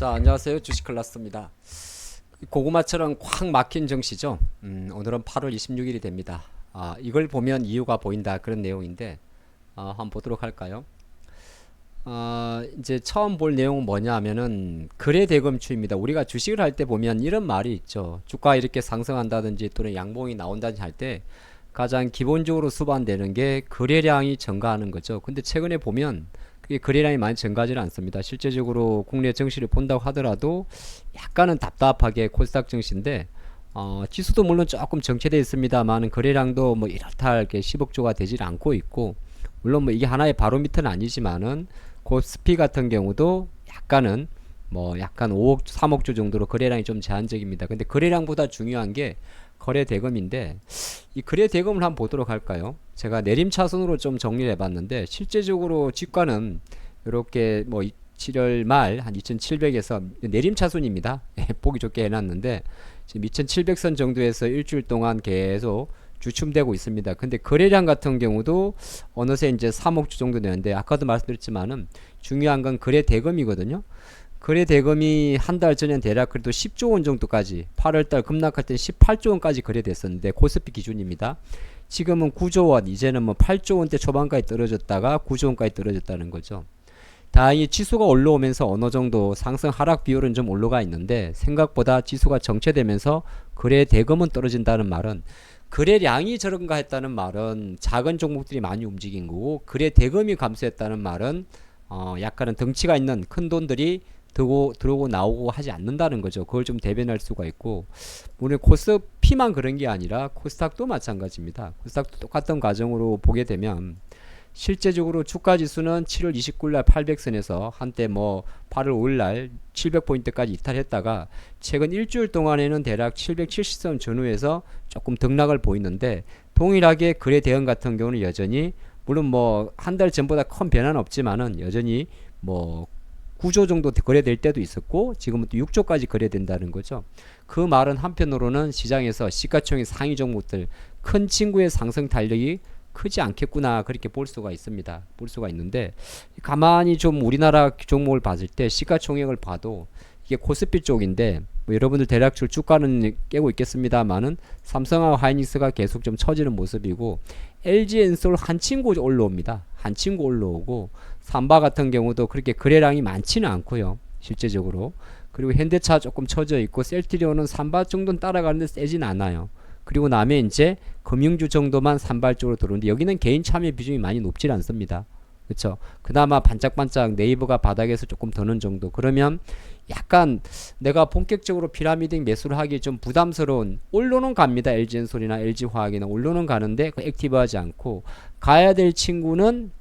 자, 안녕하세요. 주식클라스입니다. 고구마처럼 콱 막힌 정시죠. 오늘은 8월 26일이 됩니다. 이걸 보면 이유가 보인다 그런 내용인데 한번 보도록 할까요? 이제 처음 볼 내용은 뭐냐 하면은 거래대금추입니다. 우리가 주식을 할 때 보면 이런 말이 있죠. 주가 이렇게 상승한다든지 또는 양봉이 나온다든지 할 때 가장 기본적으로 수반되는 게 거래량이 증가하는 거죠. 근데 최근에 보면 그게 거래량이 많이 증가하지는 않습니다. 실제적으로 국내 증시를 본다고 하더라도 약간은 답답하게 코스닥 증시인데 지수도 물론 조금 정체되어 있습니다만 거래량도 뭐 이렇다 할게 10억조가 되질 않고 있고, 물론 뭐 이게 하나의 바로미터는 아니지만은 코스피 같은 경우도 약간은 뭐 약간 5억 3억조 정도로 거래량이 좀 제한적입니다. 근데 거래량보다 중요한 게 거래 대금인데, 이 거래 대금을 한번 보도록 할까요? 제가 내림차순으로 좀 정리를 해봤는데 실제적으로 주가는 이렇게 뭐 7월 말 한 2700에서 내림차순입니다. 보기 좋게 해놨는데 지금 2700선 정도에서 일주일 동안 계속 주춤되고 있습니다. 근데 거래량 같은 경우도 어느새 이제 3억주 정도 되는데, 아까도 말씀드렸지만은 중요한 건 거래 대금이거든요. 거래 대금이 한 달 전엔 대략 그래도 10조 원 정도까지, 8월달 급락할 때 18조 원까지 거래됐었는데 코스피 기준입니다. 지금은 9조 원, 이제는 뭐 8조 원대 초반까지 떨어졌다가 9조 원까지 떨어졌다는 거죠. 다행히 지수가 올라오면서 어느 정도 상승 하락 비율은 좀 올라가 있는데, 생각보다 지수가 정체되면서 거래 대금은 떨어진다는 말은, 거래량이 저런가 했다는 말은 작은 종목들이 많이 움직인 거고, 거래 대금이 감소했다는 말은 약간은 덩치가 있는 큰 돈들이 들어오고 나오고 하지 않는다는 거죠. 그걸 좀 대변할 수가 있고, 오늘 코스피만 그런 게 아니라 코스닥도 마찬가지입니다. 코스닥도 똑같은 과정으로 보게 되면 실제적으로 주가지수는 7월 29일날 800선에서 한때 뭐 8월 5일날 700포인트까지 이탈했다가 최근 일주일 동안에는 대략 770선 전후에서 조금 등락을 보이는데, 동일하게 거래 대응 같은 경우는 여전히 물론 뭐 한 달 전보다 큰 변화는 없지만은 여전히 뭐 9조 정도 거래될 때도 있었고 지금은 또 6조까지 거래된다는 거죠. 그 말은 한편으로는 시장에서 시가총액 상위 종목들 큰 친구의 상승 탄력이 크지 않겠구나, 그렇게 볼 수가 있습니다. 볼 수가 있는데, 가만히 좀 우리나라 종목을 봤을 때 시가총액을 봐도 이게 코스피 쪽인데, 뭐 여러분들 대략적으로 주가는 깨고 있겠습니다만은 삼성하고 하이닉스가 계속 좀 처지는 모습이고, LG엔솔 한 친구 올라옵니다. 한 친구 올라오고, 삼바 같은 경우도 그렇게 거래량이 많지는 않고요, 실제적으로. 그리고 현대차 조금 처져 있고, 셀트리온은 삼바 정도는 따라가는데 세진 않아요. 그리고 남에 이제 금융주 정도만 산발적으로 들어오는데, 여기는 개인 참여 비중이 많이 높질 않습니다. 그렇죠? 그나마 반짝반짝 네이버가 바닥에서 조금 더는 정도. 그러면 약간 내가 본격적으로 피라미딩 매수를 하기 좀 부담스러운, 올로는 갑니다. LG엔솔이나 LG화학이나 올로는 가는데 그 액티브하지 않고, 가야 될 친구는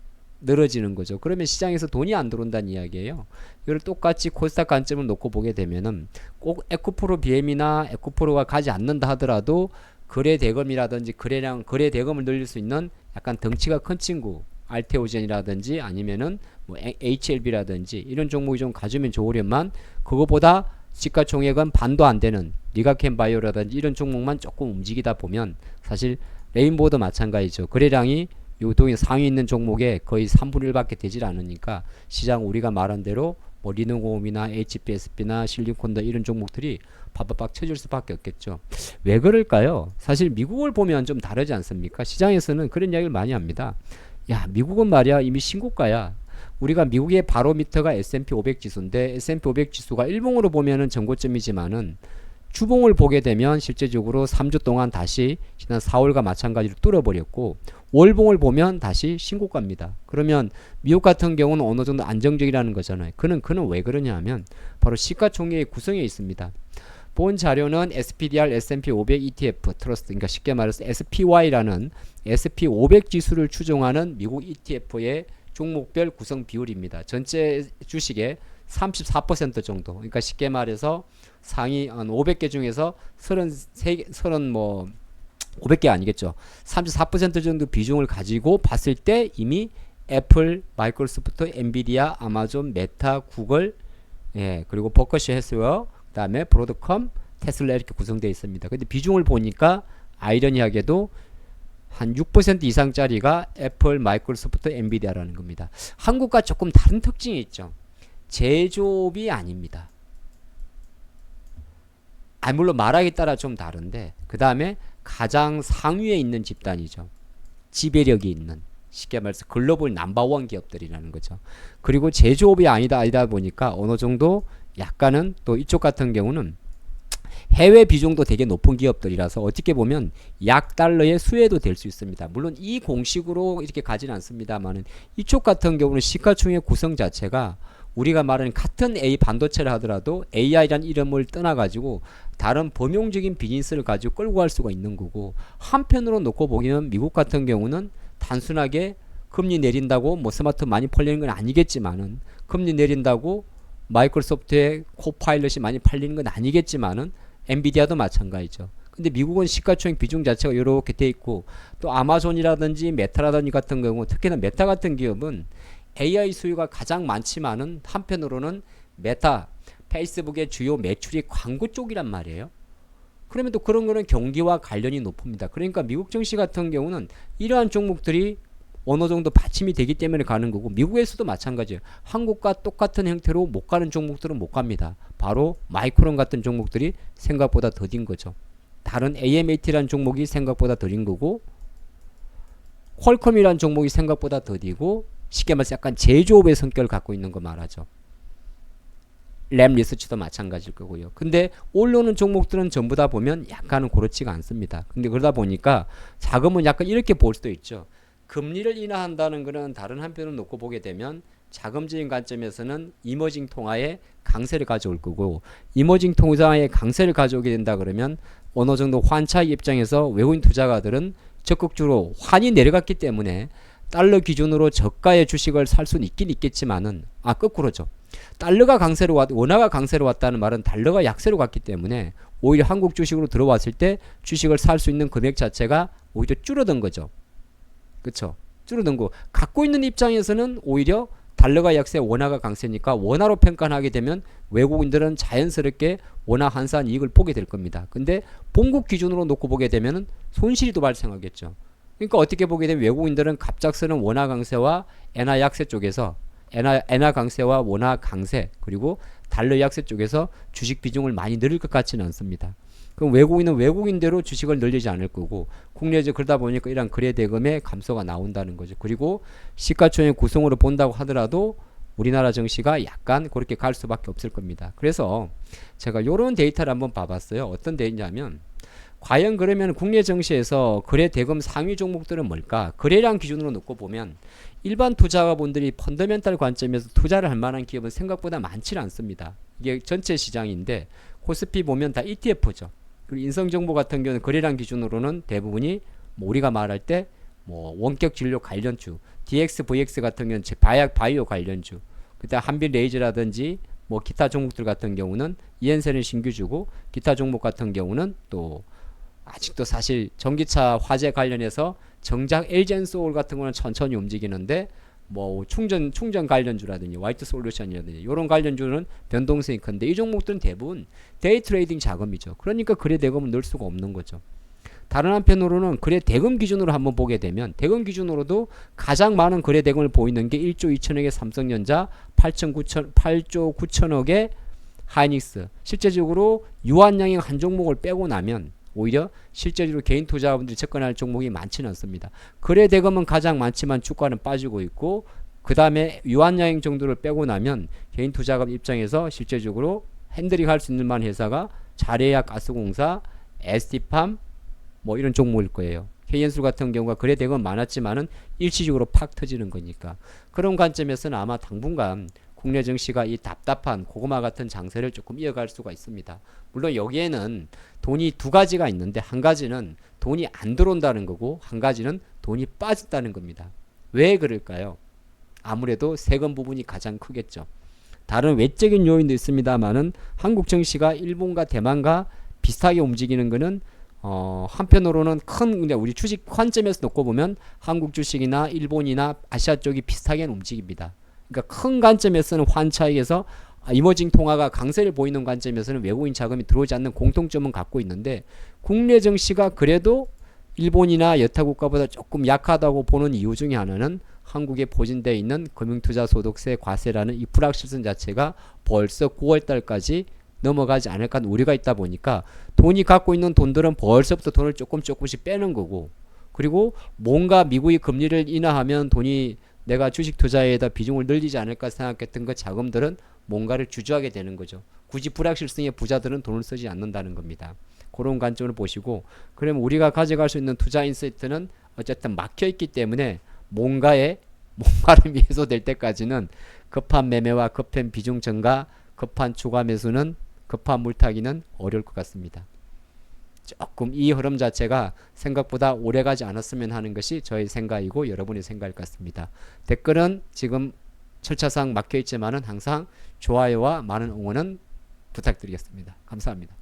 늘어지는 거죠. 그러면 시장에서 돈이 안 들어온다는 이야기예요. 이걸 똑같이 코스닥 관점을 놓고 보게 되면은 꼭 에코프로 BM이나 에코프로가 가지 않는다 하더라도 거래 대금이라든지 거래량, 거래 대금을 늘릴 수 있는 약간 덩치가 큰 친구, 알테오젠이라든지 아니면은 뭐 HLB라든지 이런 종목이 좀 가지면 좋으련만, 그거보다 시가총액은 반도 안 되는 리가켄 바이오라든지 이런 종목만 조금 움직이다 보면, 사실 레인보우도 마찬가지죠. 거래량이 요동의 상위 있는 종목에 거의 3분의 1밖에 되질 않으니까 시장 우리가 말한 대로 뭐 리노공업이나 HPSB나 실리콘더 이런 종목들이 바바박 쳐질 수밖에 없겠죠. 왜 그럴까요? 사실 미국을 보면 좀 다르지 않습니까? 시장에서는 그런 이야기를 많이 합니다. 야, 미국은 말이야 이미 신고가야. 우리가 미국의 바로미터가 S&P 500 지수인데, S&P 500 지수가 일봉으로 보면은 전고점이지만은 주봉을 보게 되면 실제적으로 3주 동안 다시 지난 4월과 마찬가지로 뚫어버렸고, 월봉을 보면 다시 신고가입니다. 그러면 미국 같은 경우는 어느 정도 안정적이라는 거잖아요. 그는 왜 그러냐 하면 바로 시가총액의 구성에 있습니다. 본 자료는 SPDR S&P 500 ETF 트러스트, 그러니까 쉽게 말해서 SPY라는 SP 500 지수를 추종하는 미국 ETF의 종목별 구성 비율입니다. 전체 주식의 34% 정도. 그러니까 쉽게 말해서 상위 한 500개 중에서 500개 아니겠죠. 34% 정도 비중을 가지고 봤을 때 이미 애플, 마이크로소프트, 엔비디아, 아마존, 메타, 구글, 그리고 버커셔 해스웨어, 그다음에 브로드컴, 테슬라 이렇게 구성되어 있습니다. 근데 비중을 보니까 아이러니하게도 한 6% 이상짜리가 애플, 마이크로소프트, 엔비디아라는 겁니다. 한국과 조금 다른 특징이 있죠. 제조업이 아닙니다. 물론 말하기에 따라 좀 다른데 그 다음에 가장 상위에 있는 집단이죠. 지배력이 있는 쉽게 말해서 글로벌 넘버원 기업들이라는 거죠. 그리고 제조업이 아니다 보니까 어느 정도 약간은 또 이쪽 같은 경우는 해외 비중도 되게 높은 기업들이라서 어떻게 보면 약 달러의 수혜도 될 수 있습니다. 물론 이 공식으로 이렇게 가지는 않습니다만은 이쪽 같은 경우는 시가총액 구성 자체가 우리가 말하는 같은 A 반도체를 하더라도 AI라는 이름을 떠나가지고 다른 범용적인 비즈니스를 가지고 끌고 갈 수가 있는 거고, 한편으로 놓고 보면 미국 같은 경우는 단순하게 금리 내린다고 뭐 스마트 많이 팔리는 건 아니겠지만은, 금리 내린다고 마이크로소프트의 코파일럿이 많이 팔리는 건 아니겠지만은 엔비디아도 마찬가지죠. 근데 미국은 시가총액 비중 자체가 이렇게 돼 있고, 또 아마존이라든지 메타라든지 같은 경우, 특히나 메타 같은 기업은 AI 수요가 가장 많지만은 한편으로는 메타, 페이스북의 주요 매출이 광고 쪽이란 말이에요. 그러면 또 그런 거는 경기와 관련이 높습니다. 그러니까 미국 증시 같은 경우는 이러한 종목들이 어느 정도 받침이 되기 때문에 가는 거고, 미국에서도 마찬가지예요. 한국과 똑같은 형태로 못 가는 종목들은 못 갑니다. 바로 마이크론 같은 종목들이 생각보다 더딘 거죠. 다른 AMAT라는 종목이 생각보다 더딘 거고, 퀄컴이라는 종목이 생각보다 더디고, 쉽게 말해서 약간 제조업의 성격을 갖고 있는 거 말하죠. 램 리서치도 마찬가지일 거고요. 근데 올라오는 종목들은 전부 다 보면 약간은 그렇지가 않습니다. 근데 그러다 보니까 자금은 약간 이렇게 볼 수도 있죠. 금리를 인하한다는 것은 다른 한편으로 놓고 보게 되면 자금적인 관점에서는 이머징 통화에 강세를 가져올 거고, 이머징 통화에 강세를 가져오게 된다 그러면 어느 정도 환차 입장에서 외국인 투자가들은 적극적으로 환이 내려갔기 때문에 달러 기준으로 저가의 주식을 살 수는 있긴 있겠지만은, 거꾸로죠. 달러가 강세로 원화가 강세로 왔다는 말은 달러가 약세로 갔기 때문에 오히려 한국 주식으로 들어왔을 때 주식을 살 수 있는 금액 자체가 오히려 줄어든 거죠. 그쵸? 줄어든 거. 갖고 있는 입장에서는 오히려 달러가 약세, 원화가 강세니까 원화로 평가하게 되면 외국인들은 자연스럽게 원화 환산 이익을 보게 될 겁니다. 근데 본국 기준으로 놓고 보게 되면 손실이 또 발생하겠죠. 그러니까 어떻게 보게 되면 외국인들은 갑작스러운 원화 강세와 엔화 약세 쪽에서 엔화 강세와 원화 강세, 그리고 달러 약세 쪽에서 주식 비중을 많이 늘릴 것 같지는 않습니다. 그럼 외국인은 외국인대로 주식을 늘리지 않을 거고, 국내에서 그러다 보니까 이런 거래 대금의 감소가 나온다는 거죠. 그리고 시가총액 구성으로 본다고 하더라도 우리나라 증시가 약간 그렇게 갈 수밖에 없을 겁니다. 그래서 제가 이런 데이터를 한번 봐봤어요. 어떤 데이터냐면, 과연 그러면 국내 증시에서 거래 대금 상위 종목들은 뭘까? 거래량 기준으로 놓고 보면 일반 투자가분들이 펀더멘탈 관점에서 투자를 할 만한 기업은 생각보다 많지 않습니다. 이게 전체 시장인데 코스피 보면 다 ETF죠. 그리고 인성정보 같은 경우는 거래량 기준으로는 대부분이 뭐 우리가 말할 때 뭐 원격 진료 관련주, DXVX 같은 경우는 바이오 관련주, 그다음 한빛레이저라든지 뭐 기타 종목들 같은 경우는 이엔센은 신규주고, 기타 종목 같은 경우는 또 아직도 사실 전기차 화재 관련해서 정작 LG엔소울 같은 거는 천천히 움직이는데, 뭐 충전 관련주라든지 화이트 솔루션이라든지 이런 관련주는 변동성이 큰데, 이 종목들은 대부분 데이 트레이딩 자금이죠. 그러니까 거래 대금을 넣을 수가 없는 거죠. 다른 한편으로는 거래 대금 기준으로 한번 보게 되면, 대금 기준으로도 가장 많은 거래 대금을 보이는 게 1조 2천억의 삼성전자, 8조 9천억의 하이닉스. 실제적으로 유한양행 한 종목을 빼고 나면 오히려 실제적으로 개인 투자자분들이 접근할 종목이 많지는 않습니다. 거래 대금은 가장 많지만 주가는 빠지고 있고, 그 다음에 유한양행 정도를 빼고 나면 개인 투자자 입장에서 실제적으로 핸들링 할 수 있는 만한 회사가 자레야 가스공사, ST팜 뭐 이런 종목일 거예요. K엔술 같은 경우가 거래 대금은 많았지만은 일시적으로 팍 터지는 거니까, 그런 관점에서는 아마 당분간 국내 증시가 이 답답한 고구마 같은 장세를 조금 이어갈 수가 있습니다. 물론 여기에는 돈이 두 가지가 있는데, 한 가지는 돈이 안 들어온다는 거고, 한 가지는 돈이 빠졌다는 겁니다. 왜 그럴까요? 아무래도 세금 부분이 가장 크겠죠. 다른 외적인 요인도 있습니다만은 한국 증시가 일본과 대만과 비슷하게 움직이는 거는 한편으로는 큰 우리 주식 관점에서 놓고 보면 한국 주식이나 일본이나 아시아 쪽이 비슷하게 움직입니다. 그러니까 큰 관점에서는 환차익에서 이머징 통화가 강세를 보이는 관점에서는 외국인 자금이 들어오지 않는 공통점은 갖고 있는데, 국내 증시가 그래도 일본이나 여타 국가보다 조금 약하다고 보는 이유 중에 하나는 한국에 포진되어 있는 금융투자소득세 과세라는 이 불확실성 자체가 벌써 9월달까지 넘어가지 않을까 하는 우려가 있다 보니까 돈이 갖고 있는 돈들은 벌써부터 돈을 조금씩 빼는 거고, 그리고 뭔가 미국이 금리를 인하하면 돈이 내가 주식 투자에다 비중을 늘리지 않을까 생각했던 그 자금들은 뭔가를 주저하게 되는 거죠. 굳이 불확실성의 부자들은 돈을 쓰지 않는다는 겁니다. 그런 관점을 보시고, 그러면 우리가 가져갈 수 있는 투자 인사이트는 어쨌든 막혀 있기 때문에 뭔가를 위해서 될 때까지는 급한 매매와 급한 비중 증가, 급한 추가 매수는, 급한 물타기는 어려울 것 같습니다. 조금 이 흐름 자체가 생각보다 오래가지 않았으면 하는 것이 저의 생각이고 여러분의 생각일 것 같습니다. 댓글은 지금 절차상 막혀있지만은 항상 좋아요와 많은 응원은 부탁드리겠습니다. 감사합니다.